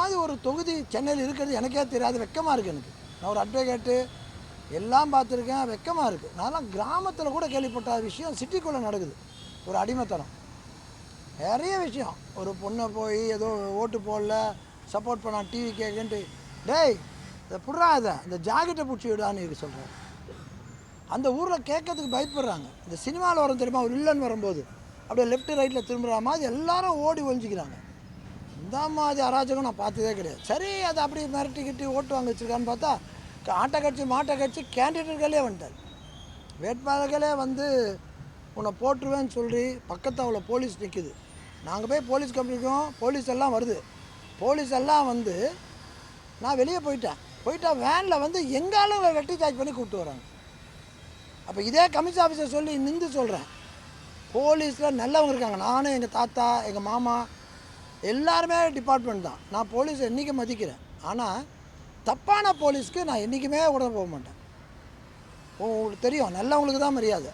மாதிரி ஒரு தொகுதி சென்னையில் இருக்கிறது எனக்கே தெரியாது, வெக்கமாக இருக்குது எனக்கு. நான் ஒரு அட்வொகேட்டு எல்லாம் பார்த்துருக்கேன், வெக்கமாக இருக்குது. நான்லாம் கிராமத்தில் கூட கேள்விப்பட்ட விஷயம் சிட்டிக்குள்ளே நடக்குது. ஒரு அடிமைத்தனம், நிறைய விஷயம். ஒரு பொண்ணை போய் ஏதோ ஓட்டு போடல, சப்போர்ட் பண்ண டிவி கேட்குன்ட்டு, டேய் இதை புடுறா, இதை இந்த ஜாக்கெட்டை பிடிச்சி விடான்னு சொல்கிறேன். அந்த ஊரில் கேட்கறதுக்கு பயப்படுறாங்க. இந்த சினிமாவில் வரும் தெரியுமா, ஒரு வில்லன் வரும்போது அப்படியே லெஃப்ட் ரைட்டில் திரும்புகிற மாதிரி எல்லாரும் ஓடி ஒழிஞ்சிக்கிறாங்க. இந்த மாதிரி அராஜகம் நான் பார்த்ததே கிடையாது. சரி, அதை அப்படி மிரட்டிக்கிட்டு ஓட்டு வாங்க வச்சுருக்கான்னு பார்த்தா ஆட்டை கட்சி மாட்டை கட்சி கேண்டிடேட்களே வந்துட்டார். வேட்பாளர்களே வந்து உன்னை போட்டுருவேன்னு சொல்லி பக்கத்தில் அவ்வளோ போலீஸ் நிற்குது. நாங்கள் போய் போலீஸ் கம்பெனிக்கும் போலீஸ் எல்லாம் வருது. போலீஸ் எல்லாம் வந்து நான் வெளியே போயிட்டா வேனில் வந்து எங்காலும் வெட்டி சார்ஜ் பண்ணி கூப்பிட்டு வராங்க. அப்போ இதே கமிஷன் ஆஃபீஸர் சொல்லி நின்று சொல்கிறேன், போலீஸில் நல்லவங்க இருக்காங்க. நானும் எங்கள் தாத்தா எங்கள் மாமா எல்லாருமே டிபார்ட்மெண்ட் தான். நான் போலீஸை என்றைக்கும் மதிக்கிறேன். ஆனால் தப்பான போலீஸ்க்கு நான் என்றைக்குமே உடனே போக மாட்டேன். உங்களுக்கு தெரியும், நல்லவங்களுக்கு தான் மரியாதை.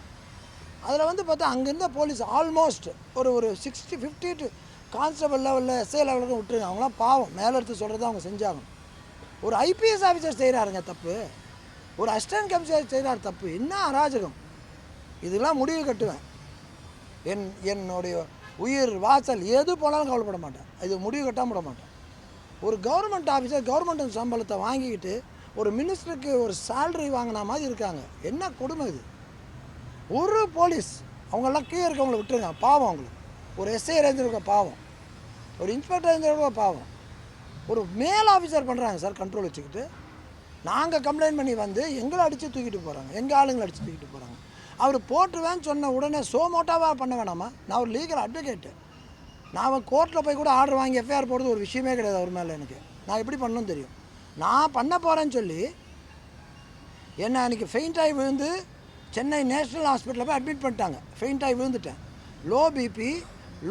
அதில் வந்து பார்த்தா அங்கே இருந்த போலீஸ் ஆல்மோஸ்ட் ஒரு 50 டு கான்ஸ்டபிள் லெவலில் எஸ்ஐ லெவலுக்கு விட்டுருங்க. அவங்களாம் பாவம், மேலே எடுத்து சொல்கிறத அவங்க செஞ்சாகணும். ஒரு ஐபிஎஸ் ஆஃபீஸர் செய்கிறாருங்க தப்பு, ஒரு அசிஸ்டன்ட் கமிஷனர் செய்கிறார் தப்பு. என்ன அராஜகம்! இதெல்லாம் முடிவு கட்டுவேன். என்னுடைய உயிர் வாசல் எது போனாலும் கவலைப்பட மாட்டேன். இது முடிவு கட்டாமல் விட மாட்டேன். ஒரு கவர்மெண்ட் ஆஃபீஸர் கவர்மெண்ட் சம்பளத்தை வாங்கிக்கிட்டு ஒரு மினிஸ்டருக்கு ஒரு சேலரி வாங்கின மாதிரி இருக்காங்க. என்ன கொடுமை இது! ஒரு போலீஸ் அவங்கெல்லாம் கீழே இருக்கவங்களை விட்டுருங்க, பாவம் அவங்களுக்கு. ஒரு எஸ்ஐ ரேஞ்சிருக்க பாவம், ஒரு இன்ஸ்பெக்டர் ரேஞ்சிருக்க பாவம். ஒரு மேல் ஆஃபீஸர் பண்ணுறாங்க சார் கண்ட்ரோல் வச்சுக்கிட்டு. நாங்கள் கம்ப்ளைண்ட் பண்ணி வந்து எங்களை அடித்து தூக்கிட்டு போகிறாங்க, எங்கள் ஆளுங்களை அடித்து தூக்கிட்டு போகிறாங்க. அவர் போட்டுருவேன்னு சொன்ன உடனே மோட்டாவாக பண்ண வேணாமா? நான் ஒரு லீகல் அட்வொகேட்டு. நான் கோர்ட்டில் போய் கூட ஆர்டர் வாங்கி எஃப்ஐஆர் போடுறது ஒரு விஷயமே கிடையாது அவர் மேலே. எனக்கு நான் எப்படி பண்ணணும்னு தெரியும். நான் பண்ண போகிறேன்னு சொல்லி என்ன அன்றைக்கி ஃபெயிண்ட் ஆகி விழுந்து சென்னை நேஷ்னல் ஹாஸ்பிட்டலில் போய் அட்மிட் பண்ணிட்டாங்க. ஃபெயிண்ட் ஆகி விழுந்துட்டேன், லோ பிபி,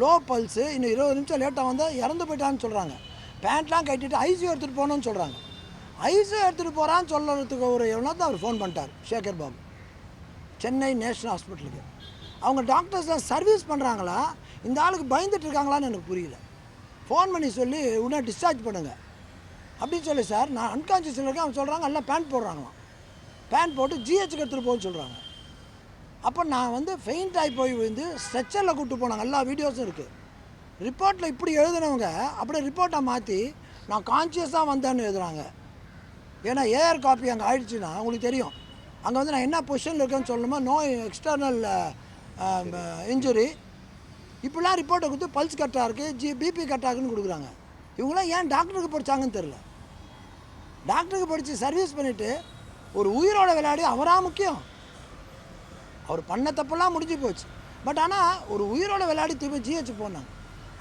லோ பல்ஸு, இன்னும் 20 நிமிஷம் லேட்டாக வந்தால் இறந்து போயிட்டான்னு சொல்கிறாங்க. பேண்ட்லாம் கட்டிட்டு ஐசியூ எடுத்துகிட்டு போகணுன்னு சொல்கிறாங்க. ஐசியூ எடுத்துகிட்டு போகிறான்னு சொல்கிறதுக்கு ஒரு எவ்வளோ தான் அவர் ஃபோன் பண்ணிட்டார் சேகர் பாபு, சென்னை நேஷ்னல் ஹாஸ்பிட்டலுக்கு. அவங்க டாக்டர்ஸ்லாம் சர்வீஸ் பண்ணுறாங்களா, இந்த ஆளுக்கு பயந்துட்டு இருக்காங்களான்னு எனக்கு புரியல. ஃபோன் பண்ணி சொல்லி உடனே டிஸ்சார்ஜ் பண்ணுங்கள் அப்படின்னு சொல்லி, சார் நான் அன்கான்ஷியஸில் இருக்கேன். அவங்க சொல்கிறாங்க எல்லாம் பேண்ட் போடுறாங்களாம், பேண்ட் போட்டு ஜிஹெச்சுக்கு எடுத்துகிட்டு போகணுன்னு சொல்கிறாங்க. அப்போ நான் வந்து ஃபெயிண்ட் ஆகி போய் வந்து ஸ்ட்ரெச்சரில் கூப்பிட்டு போனாங்க. எல்லா வீடியோஸும் இருக்குது. ரிப்போர்ட்டில் இப்படி எழுதுனவங்க அப்படியே ரிப்போர்ட்டை மாற்றி நான் கான்ஷியஸாக வந்தேன்னு எழுதுகிறாங்க. ஏன்னா ஏஆர் காப்பி அங்கே ஆயிடுச்சுன்னா உங்களுக்கு தெரியும், அங்கே வந்து நான் என்ன பொசிஷனில் இருக்கேன்னு சொல்லணுமா, நோ எக்ஸ்டர்னல் இன்ஜுரி, இப்படிலாம் ரிப்போர்ட்டை கொடுத்து பல்ஸ் கட்டாக இருக்குது, பிபி கட்டாகுன்னு கொடுக்குறாங்க. இவங்களாம் ஏன் டாக்டருக்கு படித்தாங்கன்னு தெரில. டாக்டருக்கு படித்து சர்வீஸ் பண்ணிவிட்டு ஒரு உயிரோட விளையாடி அவராக முக்கியம். அவர் பண்ண தப்பெல்லாம் முடிஞ்சு போச்சு. பட் ஆனால் ஒரு உயிரோட விளையாடி திருப்பி ஜிஹெச் போனாங்க.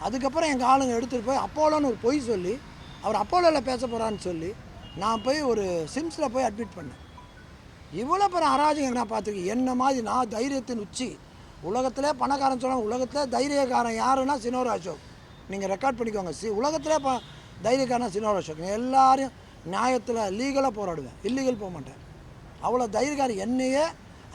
அதுக்கப்புறம் எங்கள் ஆளுங்க எடுத்துகிட்டு போய் அப்போலோன்னு ஒரு பொய் சொல்லி அவர் அப்போலோவில் பேச போகிறான்னு சொல்லி நான் போய் ஒரு சிம்ஸில் போய் அட்மிட் பண்ணேன். இவ்வளோ பெரிய அராஜகம் நான் பார்த்துருக்கேன். என்ன மாதிரி நான் தைரியத்தின் உச்சி. உலகத்திலே பணக்காரன் சொல்லுவாங்க, உலகத்தில் தைரியக்காரன் யாருன்னா சினோர் அசோக். நீங்கள் ரெக்கார்ட் பண்ணிக்கோங்க. உலகத்திலே தைரியக்காரன் சினோர் அசோக். எல்லாரையும் நியாயத்தில் லீகலாக போராடுவேன், இல்லீகல் போக மாட்டேன். அவ்வளோ தைரியக்காரன். என்னையே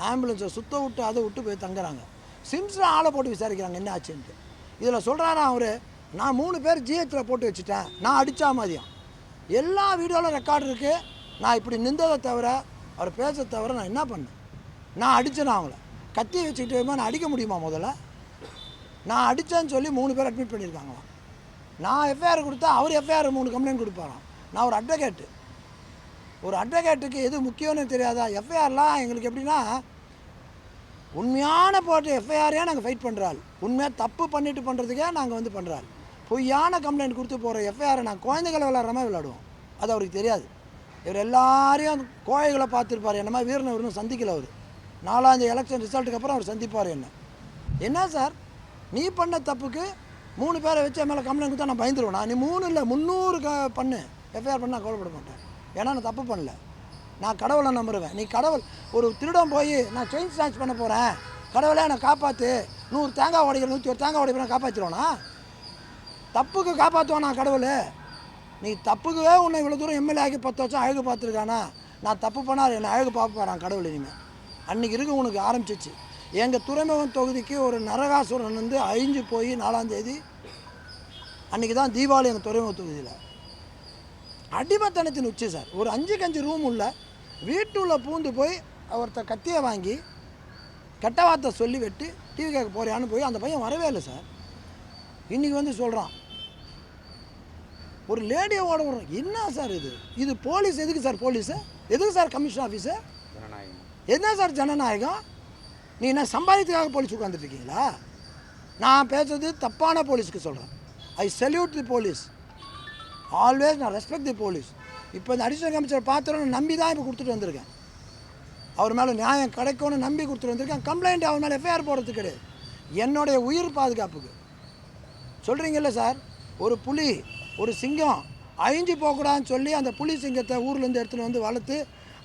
ஆம்புலன்ஸை சுத்த விட்டு அதை விட்டு போய் தங்குறாங்க. சிம்ஸில் ஆளை போட்டு விசாரிக்கிறாங்க என்ன ஆச்சுன்ட்டு. இதில் சொல்கிறாரா அவர், நான் 3 பேர் ஜிஹெச்சில் போட்டு வச்சுட்டேன், நான் அடித்தா மாதிரியும். எல்லா வீடியோவில் ரெக்கார்டு இருக்குது. நான் இப்படி நின்றதை தவிர அவர் பேச தவிர நான் என்ன பண்ணேன்? நான் அடித்தேன்னா அவங்கள கத்தி வச்சுக்கிட்டு நான் அடிக்க முடியுமா? முதல்ல நான் அடித்தேன்னு சொல்லி 3 பேர் அட்மிட் பண்ணியிருக்காங்களாம். நான் எஃப்ஐஆர் கொடுத்தா அவர் எஃப்ஐஆர் 3 கம்ப்ளைண்ட் கொடுப்பாராம். நான் ஒரு அட்வொகேட்டு. ஒரு அட்வொகேட்டுக்கு எது முக்கியம்னு தெரியாதா? எஃப்ஐஆர்லாம் எங்களுக்கு எப்படின்னா, உண்மையான போட்டு எஃப்ஐஆரே நாங்கள் ஃபைட் பண்ணுறாள், உண்மையாக தப்பு பண்ணிட்டு பண்ணுறதுக்கே நாங்கள் வந்து பண்ணுறாள். பொய்யான கம்ப்ளைண்ட் கொடுத்து போகிற எஃப்ஐஆரை நாங்கள் குழந்தைகளை விளையாடுற மாதிரி விளையாடுவோம். அது அவருக்கு தெரியாது. இவர் எல்லாரையும் கோழைகளை பார்த்துருப்பார். என்ன மாதிரி வீரனை சந்திக்கல அவர். 4ஆம் எலெக்ஷன் ரிசல்ட்டுக்கு அப்புறம் அவர் சந்திப்பார். என்ன சார் நீ பண்ண தப்புக்கு 3 பேரை வச்சு மேலே கம்ப்ளைண்ட் கொடுத்தா நான் பயந்துருவேன். நீ 3 இல்லை 300 பண்ணு, எஃப்ஐஆர் பண்ணால் கவலைப்பட மாட்டேன். ஏன்னா நான் தப்பு பண்ணல, நான் கடவுளை நம்புருவேன். நீ கடவுள் ஒரு திருடம் போய் நான் செயின் ஸ்நாச் பண்ண போகிறேன், கடவுளே என்னை காப்பாற்று, 100 தேங்காய் உடைகள் 101 தேங்காய் உடைப்பேன் காப்பாற்றிடுவானா? தப்புக்கு காப்பாற்றுவானா கடவுள்? நீ தப்புக்கவே உன்னை இவ்வளோ தூரம் எம்எல்ஏ ஆகி 10 வருஷம் அழகு பார்த்துருக்கானா? நான் தப்பு பண்ணால் என்னை அழகு பார்ப்பாரான் கடவுள். இனிமேல் அன்றைக்கி இருக்கு உனக்கு ஆரம்பிச்சிச்சு. எங்கள் துறைமுகம் தொகுதிக்கு ஒரு நரகாசுரன் வந்து அழிஞ்சு போய் 4ஆம் தேதி அன்றைக்கி தான் தீபாவளி எங்கள் துறைமுக தொகுதியில். அடிமத்தனத்தின் உச்சி சார். ஒரு 5க்கு 5 ரூம் உள்ள வீட்டுள்ள பூந்து போய் ஒருத்தர் கத்தியை வாங்கி கெட்ட வார்த்தை சொல்லி வெட்டி டிவி கேட்க போறியான்னு போய் அந்த பையன் வரவே இல்லை சார். இன்றைக்கி வந்து சொல்கிறான் ஒரு லேடியை ஓட விடுறோம். என்ன சார் இது போலீஸ் எதுக்கு சார்? போலீஸு எதுக்கு சார்? கமிஷன் ஆஃபீஸு என்ன சார் ஜனநாயகம்? நீ என்ன சம்பாதிக்கிறதுக்காக போலீஸ் உட்காந்துட்ருக்கீங்களா? நான் பேசுறது தப்பான போலீஸுக்கு சொல்கிறேன். ஐ சல்யூட் தி போலீஸ், ஆல்வேஸ் நான் ரெஸ்பெக்ட் தி போலீஸ். இப்போ இந்த அடிஷனல் கமிஷனர் பார்த்துறோன்னு நம்பி தான் இப்போ கொடுத்துட்டு வந்திருக்கேன். அவர் மேலே நியாயம் கிடைக்கும்னு நம்பி கொடுத்துட்டு வந்திருக்கேன். கம்ப்ளைண்ட் அவர் மேலே எஃப்ஐஆர் போடுறது கிடையாது, என்னுடைய உயிர் பாதுகாப்புக்கு. சொல்கிறீங்கல்ல சார், ஒரு புலி ஒரு சிங்கம் அழிஞ்சு போகக்கூடாதுன்னு சொல்லி அந்த புலி சிங்கத்தை ஊர்லேருந்து எடுத்துகிட்டு வந்து வளர்த்து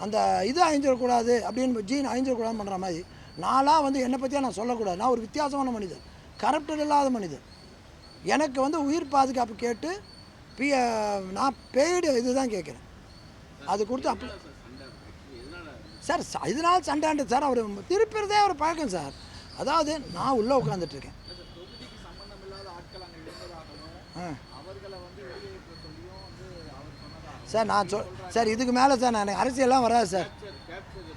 அந்த இது அழிஞ்சிடக்கூடாது அப்படின்னு ஜீன் அழிஞ்சிடக்கூடாதுன்னு பண்ணுற மாதிரி நான்லாம் வந்து என்னை பற்றியா நான் சொல்லக்கூடாது. நான் ஒரு வித்தியாசமான மனிதர், கரப்டட் இல்லாத மனிதர். எனக்கு வந்து உயிர் பாதுகாப்பு கேட்டு நான் பெய்டு இதுதான் கேட்குறேன். அது கொடுத்து அப்படி சார் இதனால் சண்டாண்டு சார். அவர் திருப்பிறதே அவர் பழக்கம் சார். அதாவது நான் உள்ளே உட்காந்துட்ருக்கேன். சார் நான் சார் இதுக்கு மேலே சார் நான் அரசியல்லாம் வராது சார்.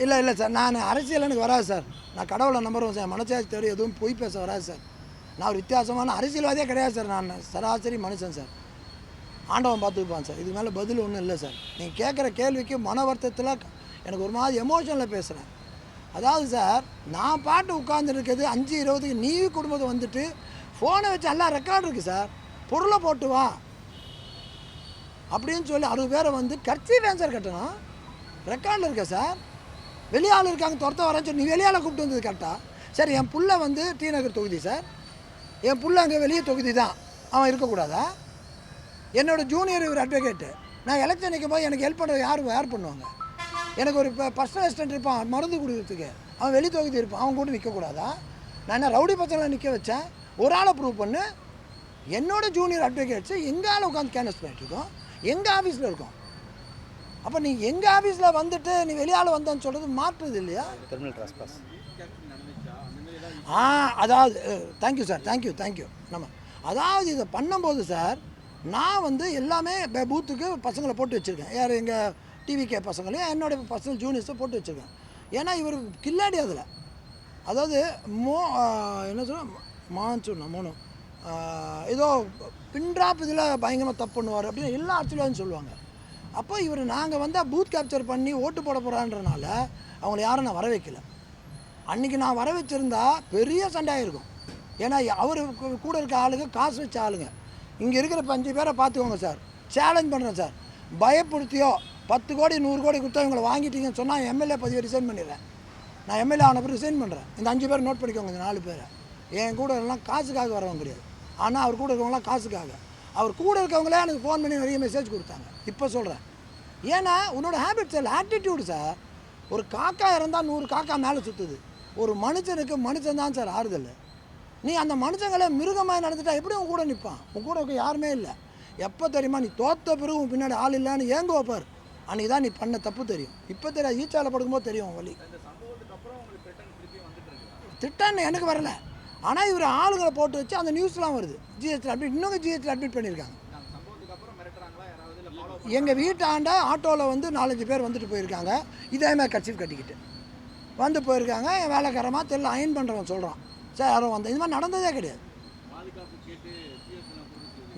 இல்லை சார், நான் அரசியல் எனக்கு வராது சார். நான் கடவுளை நம்புறேன் சார். மனசாட்சி தவிர எதுவும் பொய் பேச வராது சார். நான் ஒரு வித்தியாசமான அரசியல்வாதியே கிடையாது சார். நான் சராசரி மனுஷன் சார். ஆண்டவன் பார்த்துக்குப்பான் சார். இதுக்கு மேலே பதில் ஒன்றும் இல்லை சார். நீங்கள் கேட்குற கேள்விக்கு மன வருத்தத்தில் எனக்கு ஒரு மாதிரி எமோஷனில் பேசுகிறேன். அதாவது சார், நான் பாட்டு உட்காந்துருக்கிறது 5:20க்கு நீவி குடும்பத்தை வந்துட்டு ஃபோனை வச்சு எல்லாம் ரெக்கார்டு இருக்குது சார், பொருளை போட்டு வா அப்படின்னு சொல்லி 60 பேரை வந்து கட்சி சார் கட்டணும். ரெக்கார்டில் இருக்க சார். வெளியாள் இருக்காங்க துரத்த வரேன்னு சொல்லி நீ வெளியால் கூப்பிட்டு வந்தது கரெக்டாக சார். என் புள்ள வந்து டி நகர் தொகுதி சார். என் புள்ள அங்கே வெளியே தொகுதி தான், அவன் இருக்கக்கூடாதா? என்னோடய ஜூனியர் ஒரு அட்வொகேட்டு. நான் எலெக்ஷன் நிற்கும் போது எனக்கு ஹெல்ப் பண்ணுறது யார் பண்ணுவாங்க? எனக்கு ஒரு பர்சனல் அசிஸ்டன்ட் இருப்பான் மருந்து கொடுக்குறதுக்கு, அவன் வெளி தொகுதி இருப்பான், அவன் கூட நிற்கக்கூடாதா? நான் என்ன ரவுடி பசங்களை நிற்க வச்சேன்? ஒரு ஆளை ப்ரூவ் பண்ணு. என்னோடய ஜூனியர் அட்வொகேட்ஸு எங்கள் ஆளை உட்காந்து கேன்வஸ் பண்ணிட்டுருக்கோம், எங்கள் ஆஃபீஸில் இருக்கோம். அப்போ நீ எங்கள் ஆஃபீஸில் வந்துட்டு நீ வெளியால் வந்தேன்னு சொல்கிறது மாற்றுறது இல்லையா? அதாவது தேங்க்யூ சார், தேங்க்யூ. நம்ம அதாவது இதை பண்ணும்போது சார், நான் வந்து எல்லாமே பூத்துக்கு பசங்களை போட்டு வச்சுருக்கேன். யார் எங்கள் டிவிகே பசங்களையும் என்னோடய பர்சனல் ஜூனியர்ஸை போட்டு வச்சுருக்கேன். ஏன்னா இவர் கில்லாடி அதில். அதாவது என்ன சொல்ல மோனோ ஏதோ பின்ட்ராப் இதில் பயங்கரமாக தப்பு பண்ணுவார் அப்படின்னு எல்லா ஆட்சியிலும் சொல்லுவாங்க. அப்போ இவர் நாங்கள் வந்தால் பூத் கேப்சர் பண்ணி ஓட்டு போட போகிறான்றனால அவங்கள யாரும் நான் வர வைக்கல. அன்றைக்கி நான் வர வச்சுருந்தா பெரிய சண்டையாக இருக்கும். ஏன்னா அவர் கூட இருக்க ஆளுங்க காசு வச்ச ஆளுங்க. இங்கே இருக்கிற 5 பேரை பார்த்துக்கோங்க சார், சேலஞ்ச் பண்ணுறேன் சார். பயப்படுத்தியோ 10 கோடி 100 கோடி கொடுத்தா இவங்களை வாங்கிட்டீங்கன்னு சொன்னால் எம்எல்ஏ பதவியை ரிசைன் பண்ணிடுறேன். நான் எம்எல்ஏ ஆன பிறகு ரிசைன் பண்ணுறேன். இந்த 5 பேர் நோட் பண்ணிக்கோங்க. இந்த 4 பேரை என் கூட எல்லாம் காசுக்காக வரவங்க கிடையாது. ஆனால் அவர் கூட இருக்கவங்களாம் காசுக்காக. அவர் கூட இருக்கவங்களே எனக்கு ஃபோன் பண்ணி நிறைய மெசேஜ் கொடுத்தாங்க. இப்போ சொல்கிறேன், ஏன்னா உன்னோட ஹேபிட்ஸ் இல்லை, ஆட்டிடியூடு சார். ஒரு காக்கா இறந்தால் 100 காக்கா மேலே சுற்றுது. ஒரு மனுஷனுக்கு மனுஷன் தான் சார் ஆறுதல். நீ அந்த மனுஷங்களே மிருகமாக நடந்துட்டா எப்படி உன் கூட நிற்பான்? உன் கூட இருக்க யாருமே இல்லை. எப்போ தெரியுமா நீ தோற்ற பிறகு உன் பின்னாடி ஆள் இல்லைன்னு ஏங்க வைப்பார். அன்றைக்கி தான் நீ பண்ண தப்பு தெரியும். இப்போ தெரியாது, ஈச்சாவில் படுக்கும்போது தெரியும் வழி. திட்டம் எனக்கு வரல, ஆனால் இவர் ஆளுங்களை போட்டு வச்சு அந்த நியூஸ்லாம் வருது. ஜிஹெச்சில் அட்மிட், இன்னொரு ஜிஹெச்சில் அட்மிட் பண்ணியிருக்காங்க. எங்கள் வீட்டாண்ட ஆட்டோவில் வந்து 4-5 பேர் வந்துட்டு போயிருக்காங்க. இதேமாதிரி கட்சி கட்டிக்கிட்டு வந்து போயிருக்காங்க. என் வேலைக்காரமாக தெரியல அயன் பண்ணுறவன் சொல்கிறான் சார் யாரும் வந்தேன். இது மாதிரி நடந்ததே கிடையாது.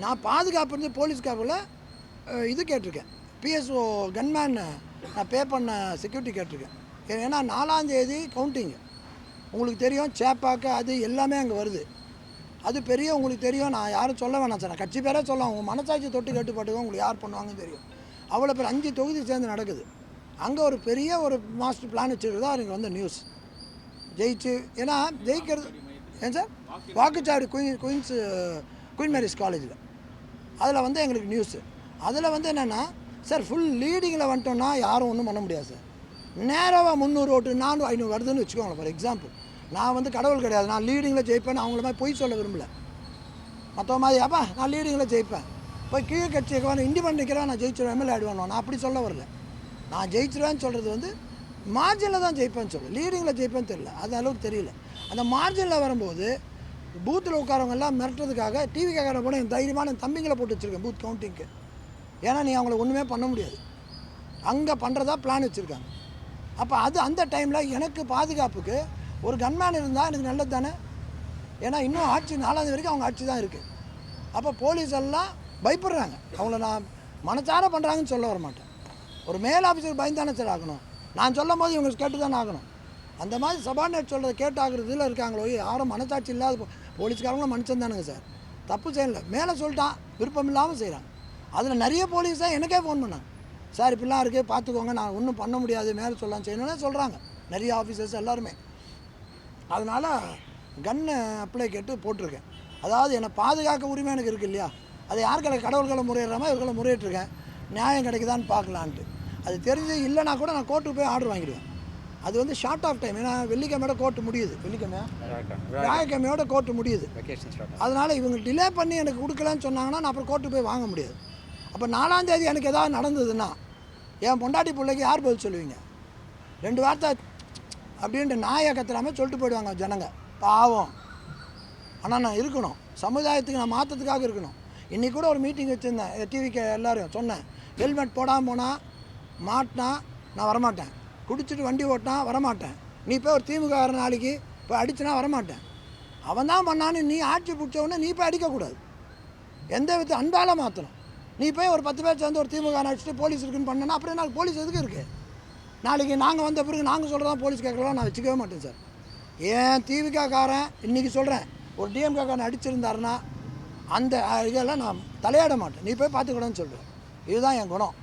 நான் பாதுகாப்பு இருந்து போலீஸ் காப்பில் இது கேட்டிருக்கேன். பிஎஸ்ஓ கன்மேன் நான் பே பண்ண செக்யூரிட்டி கேட்டிருக்கேன். ஏன்னா 4ஆம் தேதி கவுண்டிங்கு உங்களுக்கு தெரியும். சேப்பாக்கு அது எல்லாமே அங்கே வருது. அது பெரிய உங்களுக்கு தெரியும். நான் யாரும் சொல்ல வேணாம் சார், நான் கட்சி பேரே சொல்லலாம். உங்கள் மனசாட்சி தொட்டு கட்டுப்பாட்டுக்கோ உங்களுக்கு யார் பண்ணுவாங்கன்னு தெரியும். அவ்வளோ பேர் 5 தொகுதி சேர்ந்து நடக்குது. அங்கே ஒரு பெரிய ஒரு மாஸ்டர் பிளான் வச்சுருக்குதா எனக்கு வந்த நியூஸ். ஜெயிச்சு ஏன்னா ஜெயிக்கிறது ஏன் சார் வாக்குச்சாவடி குயின் மேரிஸ் காலேஜில் அதில் வந்து எங்களுக்கு நியூஸு. அதில் வந்து என்னென்னா சார் ஃபுல் லீடிங்கில் வந்துட்டோன்னா யாரும் ஒன்றும் பண்ண முடியாது சார். நேராக 300 ஓட்டு 400-500 வருதுன்னு வச்சுக்கோங்களேன். ஃபார் எக்ஸாம்பிள் நான் வந்து கடவுள் கிடையாது, நான் லீடிங்கில் ஜெயிப்பேன்னு அவங்கள மாதிரி பொய் சொல்ல விரும்பலை. மற்ற மாதிரி அப்பா நான் லீடிங்கில் ஜெயிப்பேன், போய் கீழே கட்சிக்கு இண்டிபெண்ட் நிற்கிறேன் நான் ஜெயிச்சிருவேன், எம்எல்ஏ ஆடுவேன், நான் அப்படி சொல்ல வரல. நான் ஜெயிச்சிருவேன்னு சொல்கிறது வந்து மார்ஜினில் தான் ஜெயிப்பேன்னு சொல்லுவேன், லீடிங்கில் ஜெயிப்பேன்னு தெரியல. அது அளவுக்கு தெரியல. அந்த மார்ஜினில் வரும்போது பூத்தில் உட்காரவங்க எல்லாம் மிரட்டுறதுக்காக டிவி கேட்குற போனால் என் தைரியமான என் தம்பிங்களை போட்டு வச்சுருக்கேன் பூத் கவுண்டிங்க்கு. ஏன்னா நீ அவங்கள ஒன்றுமே பண்ண முடியாது, அங்கே பண்ணுறதா பிளான் வச்சுருக்காங்க. அப்போ அந்த டைமில் எனக்கு பாதுகாப்புக்கு ஒரு கன்மேன் இருந்தால் எனக்கு நல்லது தானே. ஏன்னா இன்னும் ஆட்சி 4ஆம் வரைக்கும் அவங்க ஆட்சி தான் இருக்குது. அப்போ போலீஸ் எல்லாம் பயப்படுறாங்க. அவங்கள நான் மனசார பண்ணுறாங்கன்னு சொல்ல வர மாட்டேன். ஒரு மேல் ஆஃபீஸர் பயந்தானே சார் ஆகணும். நான் சொல்லும் போது இவங்க கேட்டு தானே ஆகணும். அந்த மாதிரி சபார்டினேட் சொல்கிறத கேட்டாகிறதுல இருக்காங்களோ யாரும் மனசாட்சி இல்லாத போலீஸ்காரங்களும் மனுஷன் தானுங்க சார். தப்பு செய்யலை, மேலே சொல்லிட்டான், விருப்பம் இல்லாமல் செய்கிறாங்க. அதில் நிறைய போலீஸ் தான் எனக்கே ஃபோன் பண்ணாங்க, சார் இப்படிலாம் இருக்குது பார்த்துக்கோங்க, நான் ஒன்றும் பண்ண முடியாது, மேலே சொல்லலாம் செய்யணும்னே சொல்கிறாங்க நிறைய ஆஃபீஸர்ஸ் எல்லாருமே. அதனால் கன்னு அப்ளை கேட்டு போட்டிருக்கேன். அதாவது என்னை பாதுகாக்க உரிமை எனக்கு இருக்குது இல்லையா, அதை யாருக்களை கடவுள்களை முறையிடாமல் இவர்களை முறையிட்டிருக்கேன், நியாயம் கிடைக்குதான்னு பார்க்கலான்ட்டு. அது தெரிஞ்சு இல்லைனா கூட நான் கோர்ட்டுக்கு போய் ஆர்டர் வாங்கிடுவேன். அது வந்து ஷார்ட் ஆஃப் டைம், ஏன்னா வெள்ளிக்கிழமையோட கோர்ட்டு முடியுது, வியாழக்கிழமையோட கோர்ட்டு முடியுது. அதனால் இவங்க டிலே பண்ணி எனக்கு கொடுக்கலன்னு சொன்னாங்கன்னா நான் அப்புறம் கோர்ட்டு போய் வாங்க முடியாது. அப்போ 4ஆம் தேதி எனக்கு எதாவது நடந்ததுன்னா என் பொண்டாட்டி பிள்ளைக்கு யார் பதில் சொல்லுவீங்க? 2 வார்த்தை அப்படின்ட்டு நாயை கத்துறாமல் சொல்லிட்டு போயிடுவாங்க ஜனங்க, பாவம். ஆனால் நான் இருக்கணும், சமுதாயத்துக்கு நான் மாற்றத்துக்காக இருக்கணும். இன்றைக்கி கூட ஒரு மீட்டிங் வச்சுருந்தேன், டிவிக்கு எல்லோரும் சொன்னேன், ஹெல்மெட் போடாமல் போனால் மாட்டினா நான் வரமாட்டேன், குடிச்சிட்டு வண்டி ஓட்டினா வரமாட்டேன், நீ போய் ஒரு திமுக நாளைக்கு போய் அடிச்சுனா வரமாட்டேன். அவன் தான் பண்ணான்னு நீ ஆட்சி பிடிச்சவொடனே நீ போய் அடிக்கக்கூடாது, எந்த வித அன்பால் மாற்றணும். நீ போய் ஒரு 10 பேர் சேர்ந்து ஒரு திமுக அடிச்சுட்டு போலீஸ் இருக்குன்னு பண்ணனா அப்புறம் நாளைக்கு போலீஸ் எதுக்கு இருக்குது? நாளைக்கு நாங்கள் வந்த பிறகு நாங்கள் சொல்கிறதான் போலீஸ் கேட்கலாம் நான் வச்சுக்கவே மாட்டேன் சார். ஏன் திமுககாரன் இன்றைக்கி சொல்கிறேன் ஒரு டிஎம்கேக்காரன் அடிச்சிருந்தாருன்னா அந்த இதெல்லாம் நான் தலையாட மாட்டேன், நீ போய் பார்த்துக்கூடாதுன்னு சொல்கிறேன். இதுதான் என் குணம்.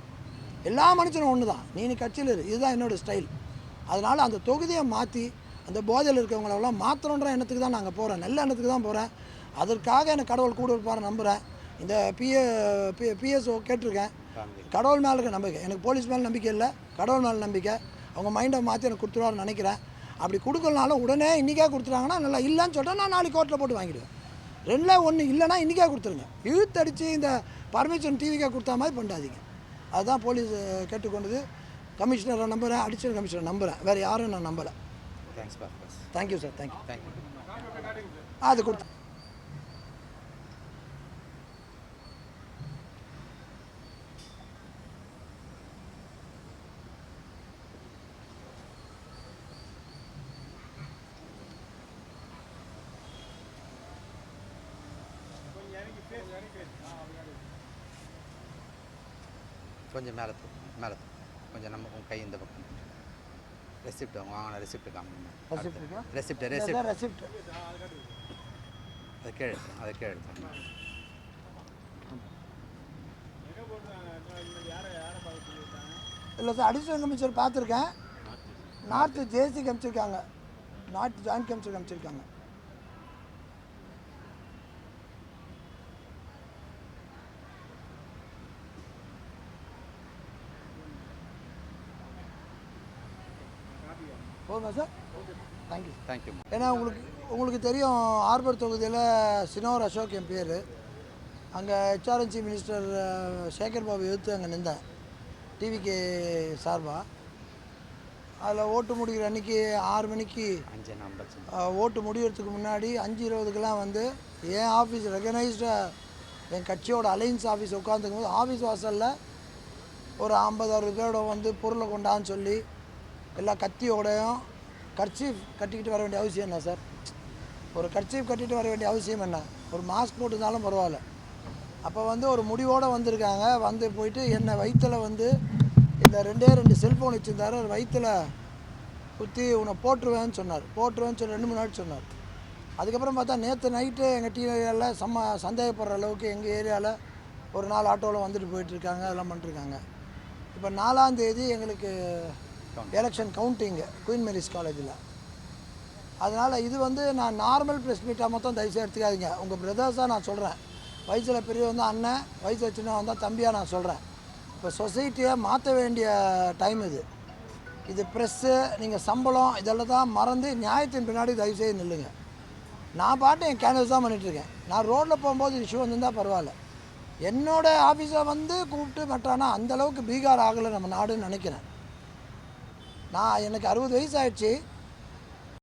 எல்லா மனுஷனும் ஒன்று தான், நீ கட்சியில் இரு, இதுதான் என்னோடய ஸ்டைல். அதனால் அந்த தொகுதியை மாற்றி அந்த போதையில் இருக்கிறவங்களெல்லாம் மாற்றணுன்ற எண்ணத்துக்கு தான் நாங்கள் போகிறேன், நல்ல எண்ணத்துக்கு தான் போகிறேன். அதற்காக எனக்கு கடவுள் கூட இருப்பார் நம்புகிறேன். இந்த பிஎஸ்ஓ கேட்டிருக்கேன், கடவுள் மேலே இருக்க நம்பிக்கை, எனக்கு போலீஸ் மேலே நம்பிக்கை இல்லை, கடவுள் மேலே நம்பிக்கை. அவங்க மைண்டை மாற்றி எனக்கு கொடுத்துருவாருன்னு நினைக்கிறேன். அப்படி கொடுக்கலனாலும் உடனே இன்றைக்கே கொடுத்துட்டாங்கன்னா நல்லா, இல்லைன்னு சொல்லிட்டா நான் நாளைக்கு கோர்ட்டில் போட்டு வாங்கிடுவேன். 2ல் 1 இல்லைனா இன்றைக்கே கொடுத்துருங்க. இழுத்தடிச்சு இந்த பர்மிஷன் டிவிக்கே கொடுத்தா மாதிரி பண்ணாதீங்க. அதுதான் போலீஸ் கேட்டுக்கொண்டது. கமிஷனரை நம்புகிறேன், அடிஷனல் கமிஷனரை நம்புகிறேன், வேறு யாரும் நான் நம்பலை. Thank you sir, thank you. அது கொடுத்து கொஞ்சம் மேலே கொஞ்சம் நம்ம கை இந்த பக்கம் ரெசிப்ட் அவங்க வாங்கின ரெசிப்ட் காமிக்கணும். ரெசிப்ட் அதை கீழே எடுத்து இல்லை சார், அடிஷனல் கமிஷனர் பார்த்துருக்கேன், நார்த்து ஜேசி காமிச்சிருக்காங்க, நார்த் ஜாயின்ட் கமிஷனர் காமிச்சிருக்காங்க. போதுமா சார்? தேங்க்யூ. ஏன்னா உங்களுக்கு தெரியும், ஆர்பர் தொகுதியில் சினோர் அசோக் என் பேர். அங்கே ஹெச்ஆர்என்சி மினிஸ்டர் சேகர் பாபு எதிர்த்து அங்கே நின்றேன் டிவிக்கு சார்பாக. அதில் ஓட்டு முடிகிற அன்றைக்கி 6 மணிக்கு ஓட்டு முடிகிறதுக்கு முன்னாடி 5:20க்கெலாம் வந்து என் ஆஃபீஸ் ரெகனைஸ்டாக என் கட்சியோட அலையன்ஸ் ஆஃபீஸ் உட்காந்துக்கும் போது ஆஃபீஸ் வாசலில் ஒரு 50-60 பேரோட வந்து பொருளை கொண்டான்னு சொல்லி எல்லா கத்தியோடையும் கர்ச்சீஃப் கட்டிக்கிட்டு வர வேண்டிய அவசியம் என்ன சார்? ஒரு கர்ச்சீஃப் கட்டிட்டு வர வேண்டிய அவசியம் என்ன? ஒரு மாஸ்க் போட்டுருந்தாலும் பரவாயில்ல. அப்போ வந்து ஒரு முடிவோடு வந்திருக்காங்க, வந்து போயிட்டு என்னை வயிற்றில் வந்து இந்த 2 செல்ஃபோன் வச்சுருந்தார், வயிற்றில் குத்தி உன்னை போட்டுருவேன்னு சொன்னார். போட்டுருவேன்னு சொல்லி 2 மணி நேரம் சொன்னார். அதுக்கப்புறம் பார்த்தா நேற்று நைட்டு எங்கள் டீ ஏரியாவில் சந்தேகப்படுற அளவுக்கு எங்கள் ஏரியாவில் ஒரு 4 ஆட்டோவில் வந்துட்டு போயிட்டுருக்காங்க, அதெல்லாம் பண்ணிட்டுருக்காங்க. இப்போ 4ஆம் தேதி எங்களுக்கு எலெக்ஷன் கவுண்டிங்கு குயின் மேரிஸ் காலேஜில். அதனால் இது வந்து நான் நார்மல் ப்ரெஸ் மீட்டாக மொத்தம் தயவுசெய்து எடுத்துக்காதீங்க. உங்கள் பிரதர்ஸாக நான் சொல்கிறேன், வயசில் பெரிய வந்தால் அண்ணன், வயசில் சின்ன வந்தால் தம்பியாக நான் சொல்கிறேன். இப்போ சொசைட்டியை மாற்ற வேண்டிய டைம் இது ப்ரெஸ்ஸு, நீங்கள் சம்பளம் இதெல்லாம் தான் மறந்து நியாயத்தின் பின்னாடி தயவுசெய்து நில்லுங்க. நான் பாட்டு என் கேன்வஸ் தான் பண்ணிகிட்ருக்கேன். நான் ரோட்டில் போகும்போது இஷ்யூ வந்துருந்தால் பரவாயில்ல, என்னோடய ஆஃபீஸை வந்து கூப்பிட்டு மட்டானா அந்தளவுக்கு பீகார் ஆகலை நம்ம நாடுன்னு நினைக்கிறேன். எனக்கு 60 வயசு ஆகிடுச்சு.